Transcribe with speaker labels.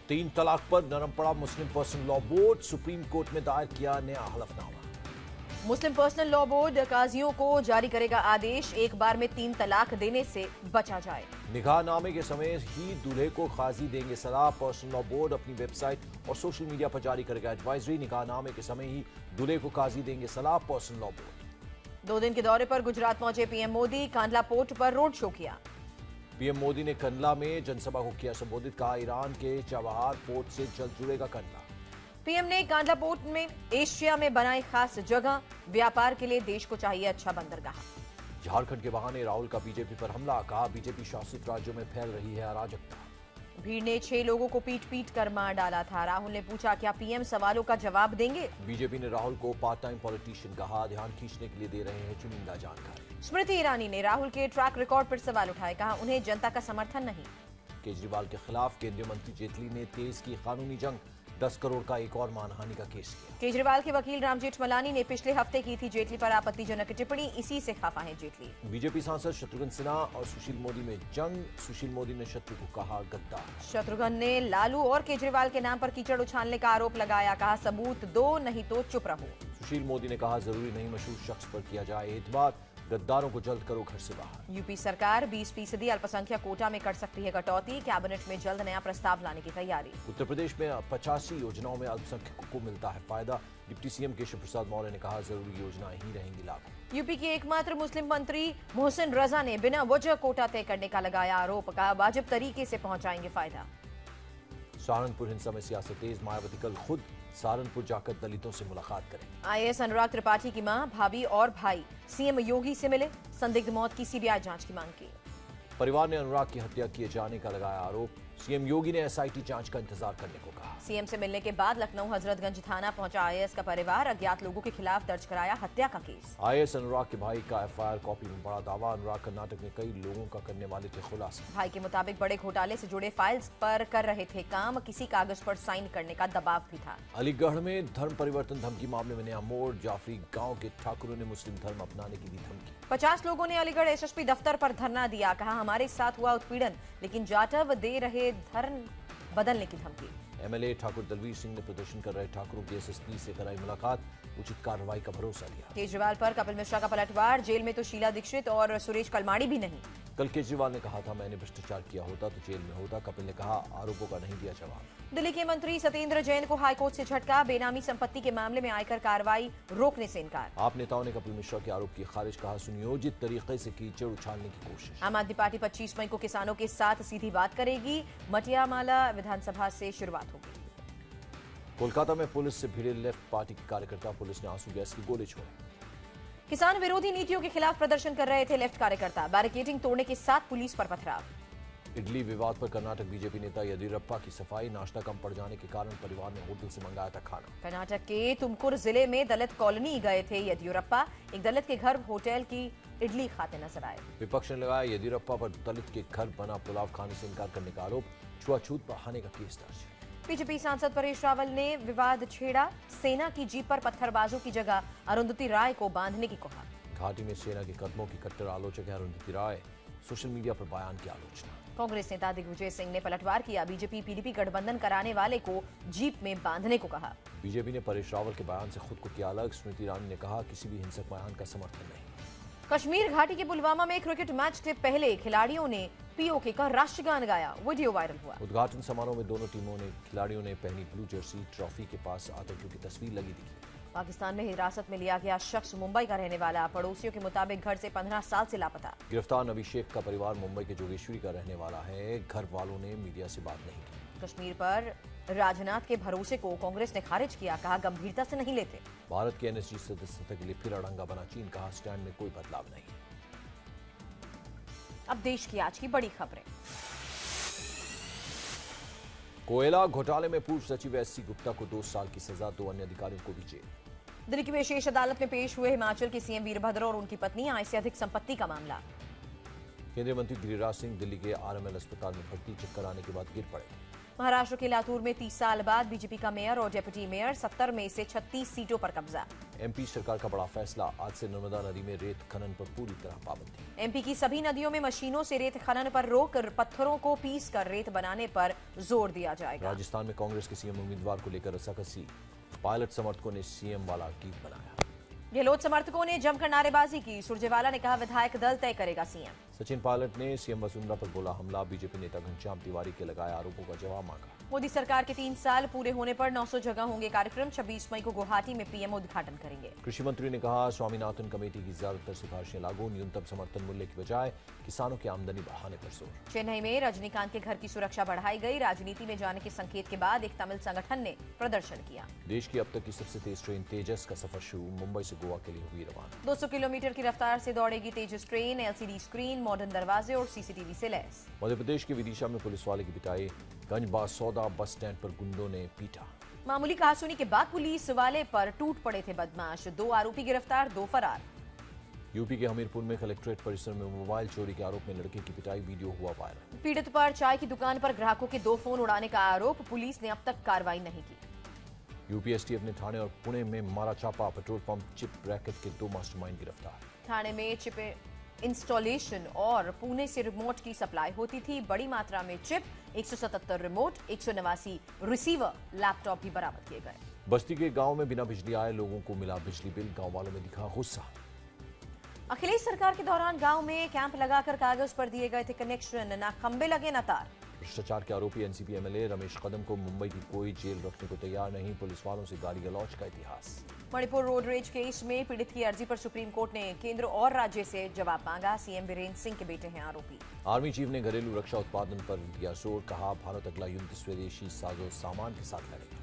Speaker 1: तीन तलाक पर नरम पड़ा Muslim personal law board, supreme court में दायर किया नया हलफनामा।
Speaker 2: मुस्लिम पर्सनल लॉ बोर्ड काजियों को जारी करेगा आदेश, एक बार में 3 तलाक देने से बचा जाए।
Speaker 1: निकाहनामे के समय ही दूल्हे को काजी देंगे सलाह, पर्सनल लॉ बोर्ड अपनी वेबसाइट और सोशल मीडिया पर जारी करेगा एडवाइजरी। निकाहनामे के समय ही दूल्हे को काजी देंगे सलाह, पर्सनल लॉ बोर्ड।
Speaker 2: 2 दिन के दौरे पर गुजरात पहुंचे पीएम मोदी, कांडला पोर्ट पर रोड शो किया।
Speaker 1: पीएम मोदी ने कंडला में जनसभा को किया संबोधित, कहा ईरान के चाबहार पोर्ट से जल्द जुड़ेगा कंडला।
Speaker 2: पीएम ने कांडला पोर्ट में एशिया में बनाई खास जगह, व्यापार के लिए देश को चाहिए अच्छा बंदरगाह।
Speaker 1: झारखंड के बहाने राहुल का बीजेपी पर हमला, कहा बीजेपी शासित राज्यों में फैल रही है अराजकता।
Speaker 2: भीड़ ने 6 लोगों को पीट पीट कर मार डाला था। राहुल ने पूछा क्या पीएम सवालों का जवाब देंगे।
Speaker 1: बीजेपी ने राहुल को पार्ट टाइम पॉलिटिशियन कहा, ध्यान खींचने के लिए दे रहे हैं चुनिंदा जानकारी।
Speaker 2: स्मृति ईरानी ने राहुल के ट्रैक रिकॉर्ड पर सवाल उठाए, कहा उन्हें जनता का समर्थन नहीं।
Speaker 1: केजरीवाल के खिलाफ केंद्रीय मंत्री जेटली ने तेज की कानूनी जंग, 10 करोड़ का एक और मानहानि का केस किया।
Speaker 2: केजरीवाल के वकील राम जेठमलानी ने पिछले हफ्ते की थी जेटली पर आपत्तिजनक टिप्पणी, इसी से खफा है जेटली।
Speaker 1: बीजेपी सांसद शत्रुघ्न सिन्हा और सुशील मोदी में जंग, सुशील मोदी ने शत्रु को कहा गद्दार।
Speaker 2: शत्रुघ्न ने लालू और केजरीवाल के नाम पर कीचड़ उछालने का आरोप लगाया, कहा सबूत दो नहीं तो चुप रहो।
Speaker 1: सुशील मोदी ने कहा जरूरी नहीं मशहूर शख्स पर किया जाए एतबार, गद्दारों को जल्द करो घर से बाहर।
Speaker 2: यूपी सरकार 20% अल्पसंख्यक कोटा में कर सकती है कटौती, कैबिनेट में जल्द नया प्रस्ताव लाने की तैयारी।
Speaker 1: उत्तर प्रदेश में 85 योजनाओं में अल्पसंख्यकों को मिलता है फायदा, डिप्टी सीएम केशव प्रसाद मौर्य ने कहा जरूरी योजनाएं ही रहेंगी लागू।
Speaker 2: यूपी के एकमात्र मुस्लिम मंत्री मोहसिन रजा ने बिना वजह कोटा तय करने का लगाया आरोप, कहा वाजिब तरीके से पहुंचाएंगे फायदा।
Speaker 1: सहारनपुर हिंसा में सियासत तेज, मायावती कल खुद सहारनपुर जाकर दलितों से मुलाकात करें।
Speaker 2: आईएएस अनुराग त्रिपाठी की मां, भाभी और भाई सीएम योगी से मिले, संदिग्ध मौत की सीबीआई जांच की मांग की।
Speaker 1: परिवार ने अनुराग की हत्या किए जाने का लगाया आरोप, सीएम योगी ने एसआईटी जांच का इंतजार करने को कहा।
Speaker 2: सीएम से मिलने के बाद लखनऊ हजरतगंज थाना पहुंचा आईएएस का परिवार, अज्ञात लोगों के खिलाफ दर्ज कराया हत्या का केस।
Speaker 1: आईएएस अनुराग के भाई का एफआईआर कॉपी में बड़ा दावा, अनुराग कर्नाटक में कई लोगों का करने वाले थे खुलासा।
Speaker 2: भाई के मुताबिक बड़े घोटाले से जुड़े फाइल्स पर कर रहे थे काम, किसी कागज पर साइन करने का दबाव भी था।
Speaker 1: अलीगढ़ में धर्म परिवर्तन धमकी मामले में नया मोड़, जाफरी गांव के ठाकुरों ने मुस्लिम धर्म अपनाने की दी धमकी।
Speaker 2: 50 लोगों ने अलीगढ़ एसएसपी दफ्तर पर धरना दिया, कहा हमारे साथ हुआ उत्पीड़न, लेकिन जाटव दे रहे धर्म बदलने की धमकी।
Speaker 1: एमएलए ठाकुर दलवीर सिंह ने प्रदर्शन कर रहे ठाकुरों की एसएसपी से कराई मुलाकात, उचित कार्रवाई का भरोसा दिया।
Speaker 2: केजरीवाल पर कपिल मिश्रा का पलटवार, जेल में तो शीला दीक्षित और सुरेश कलमाड़ी भी नहीं।
Speaker 1: कल केजरीवाल ने कहा था मैंने भ्रष्टाचार किया होता तो जेल में होता, कपिल ने कहा आरोपों का नहीं दिया जवाब।
Speaker 2: दिल्ली के मंत्री सत्येंद्र जैन को हाईकोर्ट से झटका, बेनामी संपत्ति के मामले में आयकर कार्रवाई रोकने से इनकार।
Speaker 1: आप नेताओं ने कपिल मिश्रा के आरोप की खारिज, कहा सुनियोजित तरीके से कीचड़ उछालने की कोशिश।
Speaker 2: आम आदमी पार्टी 25 मई को किसानों के साथ सीधी बात करेगी, मटियामाला विधानसभा से शुरुआत होगी।
Speaker 1: कोलकाता में पुलिस से भिड़े लेफ्ट पार्टी के कार्यकर्ता, पुलिस ने आंसू गैस की गोले छोड़े।
Speaker 2: किसान विरोधी नीतियों के खिलाफ प्रदर्शन कर रहे थे लेफ्ट कार्यकर्ता, बैरिकेडिंग तोड़ने के साथ पुलिस पर पथराव।
Speaker 1: इडली विवाद पर कर्नाटक बीजेपी नेता येदियुरप्पा की सफाई, नाश्ता कम पड़ जाने के कारण परिवार ने होटल से मंगाया था खाना।
Speaker 2: कर्नाटक के तुमकुर जिले में दलित कॉलोनी गए थे येदियुरप्पा, एक दलित के घर होटल की इडली खाते नजर आए।
Speaker 1: विपक्ष ने लगाया येदियुरप्पा पर दलित के घर बना पुलाव खाने से इनकार करने का आरोप, छुआछूत बढ़ाने का केस दर्ज।
Speaker 2: बीजेपी सांसद परेश रावल ने विवाद छेड़ा, सेना की जीप पर पत्थरबाजों की जगह अरुंधति राय को बांधने की कहा।
Speaker 1: घाटी में सेना के कदमों की कट्टर आलोचक है अरुंधति राय, सोशल मीडिया पर बयान की आलोचना।
Speaker 2: कांग्रेस नेता दिग्विजय सिंह ने पलटवार किया, बीजेपी पीडीपी गठबंधन कराने वाले को जीप में बांधने को कहा।
Speaker 1: बीजेपी ने परेश रावल के बयान से खुद को किया अलग, स्मृति ईरानी ने कहा किसी भी हिंसक बयान का समर्थन नहीं।
Speaker 2: कश्मीर घाटी के पुलवामा में क्रिकेट मैच से पहले खिलाड़ियों ने पीओके का राष्ट्रगान गाया, वीडियो वायरल हुआ।
Speaker 1: उद्घाटन समारोह में दोनों टीमों ने खिलाड़ियों ने पहनी ब्लू जर्सी, ट्रॉफी के पास आतंकियों की तस्वीर लगी दिखी।
Speaker 2: पाकिस्तान में हिरासत में लिया गया शख्स मुंबई का रहने वाला, पड़ोसियों के मुताबिक घर से 15 साल से लापता।
Speaker 1: गिरफ्तार नबी शेख का परिवार मुंबई के जोगेश्वरी का रहने वाला है, घर वालों ने मीडिया से बात नहीं की।
Speaker 2: कश्मीर पर राजनाथ के भरोसे को कांग्रेस ने खारिज किया, कहा गंभीरता से नहीं लेते।
Speaker 1: भारत के एनएसजी सदस्यता के लिए फिर अड़ंगा बना चीन, कहा स्टैंड में कोई बदलाव नहीं।
Speaker 2: अब देश की आज की बड़ी खबरें।
Speaker 1: कोयला घोटाले में पूर्व सचिव एससी गुप्ता को 2 साल की सजा, 2 अन्य अधिकारियों को भी जेल।
Speaker 2: दिल्ली की विशेष अदालत में पेश हुए हिमाचल के सीएम वीरभद्र और उनकी पत्नी, आय से अधिक संपत्ति का मामला।
Speaker 1: केंद्रीय मंत्री गिरिराज सिंह दिल्ली के आरएमएल अस्पताल में भर्ती, चक्कर आने के बाद गिर पड़े।
Speaker 2: महाराष्ट्र के लातूर में 30 साल बाद बीजेपी का मेयर और डेप्यूटी मेयर 70 में से 36 सीटों पर कब्जा।
Speaker 1: एमपी सरकार का बड़ा फैसला, आज से नर्मदा नदी में रेत खनन पर पूरी तरह पाबंदी।
Speaker 2: एमपी की सभी नदियों में मशीनों से रेत खनन पर रोक, पत्थरों को पीस कर रेत बनाने पर जोर दिया जाएगा।
Speaker 1: राजस्थान में कांग्रेस के सीएम उम्मीदवार को लेकर रस्साकसी, पायलट समर्थकों ने सीएम वाला गीत बनाया।
Speaker 2: गहलोत समर्थकों ने जमकर नारेबाजी की, सुरजेवाला ने कहा विधायक दल तय करेगा सीएम।
Speaker 1: सचिन पायलट ने सीएम वसुंधरा पर बोला हमला, बीजेपी नेता घनश्याम तिवारी के लगाए आरोपों का जवाब मांगा।
Speaker 2: मोदी सरकार के 3 साल पूरे होने पर 900 जगह होंगे कार्यक्रम, 26 मई को गुवाहाटी में पीएम उद्घाटन करेंगे।
Speaker 1: कृषि मंत्री ने कहा स्वामीनाथन कमेटी की ज्यादातर सिफारिशें लागू, न्यूनतम समर्थन मूल्य की बजाय किसानों की आमदनी बढ़ाने पर जोर।
Speaker 2: चेन्नई में रजनीकांत के घर की सुरक्षा बढ़ाई गई, राजनीति में जाने के संकेत के बाद एक तमिल संगठन ने प्रदर्शन किया।
Speaker 1: देश की अब तक की सबसे तेज ट्रेन तेजस का सफर शुरू, मुंबई से गोवा के लिए हुई रवाना।
Speaker 2: 200 किलोमीटर की रफ्तार से दौड़ेगी तेजस ट्रेन, एलसीडी स्क्रीन, मॉडर्न दरवाजे और सीसीटीवी से लैस।
Speaker 1: मध्य प्रदेश के विदिशा में पुलिस वाले की पिटाई, गंजबासौदा बस स्टैंड पर गुंडों ने पीटा।
Speaker 2: मामूली कहासुनी के बाद पुलिस वाले पर टूट पड़े थे बदमाश, 2 आरोपी गिरफ्तार, 2 फरार।
Speaker 1: यूपी के हमीरपुर में कलेक्ट्रेट परिसर में मोबाइल चोरी के आरोप में लड़के की पिटाई, वीडियो हुआ वायरल।
Speaker 2: पीड़ित पर चाय की दुकान पर ग्राहकों के 2 फोन उड़ाने का आरोप, पुलिस ने अब तक कार्रवाई नहीं की।
Speaker 1: यूपी एसटीएफ ने थाने और पुणे में मारा छापा, पेट्रोल पंप चिप रैकेट के 2 मास्टरमाइंड गिरफ्तार।
Speaker 2: थाने में चिप इंस्टॉलेशन और पुणे से रिमोट की सप्लाई होती थी, बड़ी मात्रा में चिप, 177 रिमोट, 189 रिसीवर, लैपटॉप भी बरामद किए गए।
Speaker 1: बस्ती के गांव में बिना बिजली आए लोगों को मिला बिजली बिल, गांव वालों में दिखा गुस्सा।
Speaker 2: अखिलेश सरकार के दौरान गांव में कैंप लगाकर कागज पर दिए गए थे कनेक्शन, ना खंबे लगे ना तार।
Speaker 1: भ्रष्टाचार के आरोपी एनसीपी एमएलए रमेश कदम को मुंबई की कोई जेल रखने को तैयार नहीं, पुलिस वालों से गाली गलौज का इतिहास।
Speaker 2: मणिपुर रोड रेज केस में पीड़ित की अर्जी पर सुप्रीम कोर्ट ने केंद्र और राज्य से जवाब मांगा, सीएम वीरेंद्र सिंह के बेटे हैं आरोपी।
Speaker 1: आर्मी चीफ ने घरेलू रक्षा उत्पादन पर दिया जोर, कहा भारत अगला युद्ध स्वदेशी साजो सामान के साथ लड़ेगा।